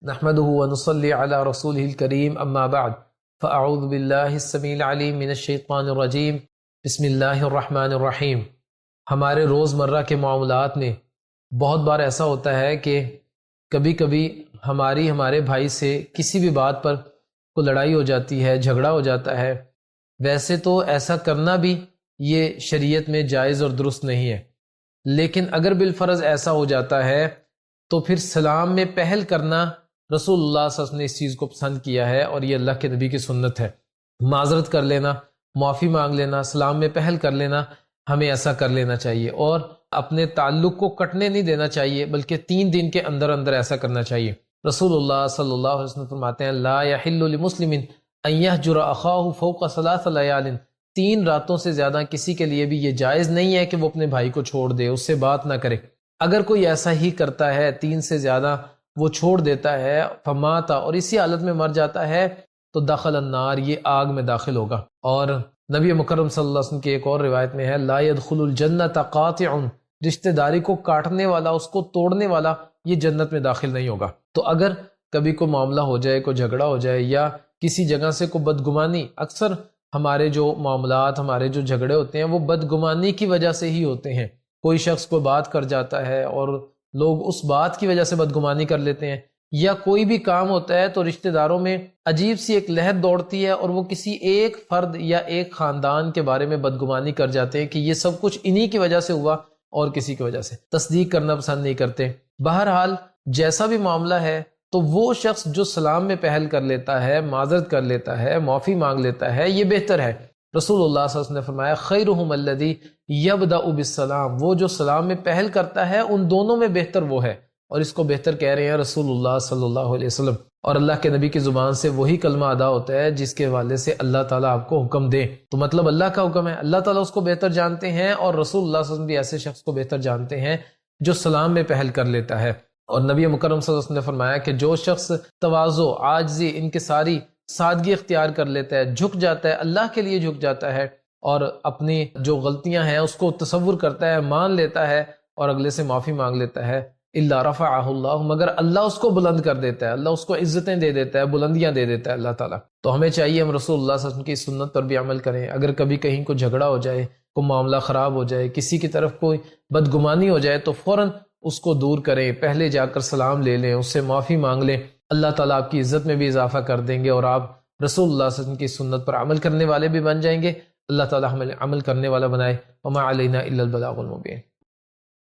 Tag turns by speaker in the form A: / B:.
A: نحمده ونصلي على رسوله الكريم اما بعد فاعوذ بالله السميع العليم من الشيطان الرجيم بسم اللہ الرحمن الرحیم۔ ہمارے روزمرہ کے معاملات میں بہت بار ایسا ہوتا ہے کہ کبھی کبھی ہمارے بھائی سے کسی بھی بات پر کوئی لڑائی ہو جاتی ہے، جھگڑا ہو جاتا ہے۔ ویسے تو ایسا کرنا بھی یہ شریعت میں جائز اور درست نہیں ہے، لیکن اگر بالفرض ایسا ہو جاتا ہے تو پھر سلام میں پہل کرنا رسول اللہ صلی اللہ علیہ وسلم نے اس چیز کو پسند کیا ہے، اور یہ اللہ کے نبی کی سنت ہے۔ معذرت کر لینا، معافی مانگ لینا، سلام میں پہل کر لینا، ہمیں ایسا کر لینا چاہیے، اور اپنے تعلق کو کٹنے نہیں دینا چاہیے، بلکہ 3 دن کے اندر اندر ایسا کرنا چاہیے۔ رسول اللہ صلی اللہ علیہ وسلم فرماتے ہیں لا یحل لمسلم ان یہجر اخاہ فوق 3 لیال، 3 راتوں سے زیادہ کسی کے لیے بھی یہ جائز نہیں ہے کہ وہ اپنے بھائی کو چھوڑ دے، اس سے بات نہ کرے۔ اگر کوئی ایسا ہی کرتا ہے، 3 سے زیادہ وہ چھوڑ دیتا ہے، فماتا، اور اسی حالت میں مر جاتا ہے، تو دخل النار، یہ آگ میں داخل ہوگا۔ اور نبی مکرم صلی اللہ علیہ وسلم کی ایک اور روایت میں ہے لا يدخل الجنت قاطع، رشتہ داری کو کاٹنے والا، اس کو توڑنے والا، یہ جنت میں داخل نہیں ہوگا۔ تو اگر کبھی کوئی معاملہ ہو جائے، کوئی جھگڑا ہو جائے، یا کسی جگہ سے کوئی بدگمانی، اکثر ہمارے جو معاملات، ہمارے جو جھگڑے ہوتے ہیں وہ بدگمانی کی وجہ سے ہی ہوتے ہیں۔ کوئی شخص کوئی بات کر جاتا ہے اور لوگ اس بات کی وجہ سے بدگمانی کر لیتے ہیں، یا کوئی بھی کام ہوتا ہے تو رشتہ داروں میں عجیب سی ایک لہر دوڑتی ہے، اور وہ کسی ایک فرد یا ایک خاندان کے بارے میں بدگمانی کر جاتے ہیں کہ یہ سب کچھ انہی کی وجہ سے ہوا اور کسی کی وجہ سے، تصدیق کرنا پسند نہیں کرتے۔ بہرحال جیسا بھی معاملہ ہے، تو وہ شخص جو سلام میں پہل کر لیتا ہے، معذرت کر لیتا ہے، معافی مانگ لیتا ہے، یہ بہتر ہے۔ رسول اللہ صلی اللہ علیہ وسلم نے فرمایا خیرہم الذی یبدأ بالسلام، وہ جو سلام میں پہل کرتا ہے ان دونوں میں بہتر وہ ہے، اور اس کو بہتر کہہ رہے ہیں رسول اللہ صلی اللہ علیہ وسلم۔ اور اللہ کے نبی کی زبان سے وہی کلمہ ادا ہوتا ہے جس کے حوالے سے اللہ تعالیٰ آپ کو حکم دے، تو مطلب اللہ کا حکم ہے، اللہ تعالیٰ اس کو بہتر جانتے ہیں، اور رسول اللہ صلی اللہ علیہ وسلم بھی ایسے شخص کو بہتر جانتے ہیں جو سلام میں پہل کر لیتا ہے۔ اور نبی مکرم صلی اللہ علیہ وسلم نے فرمایا کہ جو شخص تواضع، عاجزی، انکساری، سادگی اختیار کر لیتا ہے، جھک جاتا ہے، اللہ کے لیے جھک جاتا ہے، اور اپنی جو غلطیاں ہیں اس کو تصور کرتا ہے، مان لیتا ہے، اور اگلے سے معافی مانگ لیتا ہے، الا رفعہ اللہ، مگر اللہ اس کو بلند کر دیتا ہے، اللہ اس کو عزتیں دے دیتا ہے، بلندیاں دے دیتا ہے اللہ تعالیٰ۔ تو ہمیں چاہیے ہم رسول اللہ صلی اللہ علیہ وسلم کی سنت پر بھی عمل کریں۔ اگر کبھی کہیں کوئی جھگڑا ہو جائے، کوئی معاملہ خراب ہو جائے، کسی کی طرف کوئی بدگمانی ہو جائے، تو فوراً اس کو دور کریں، پہلے جا کر سلام لے لیں، اس سے معافی مانگ لیں۔ اللہ تعالیٰ آپ کی عزت میں بھی اضافہ کر دیں گے، اور آپ رسول اللہ صلی اللہ علیہ وسلم کی سنت پر عمل کرنے والے بھی بن جائیں گے۔ اللہ تعالیٰ ہمیں عمل کرنے والا بنائے۔ وما علینا الا البلاغ المبین۔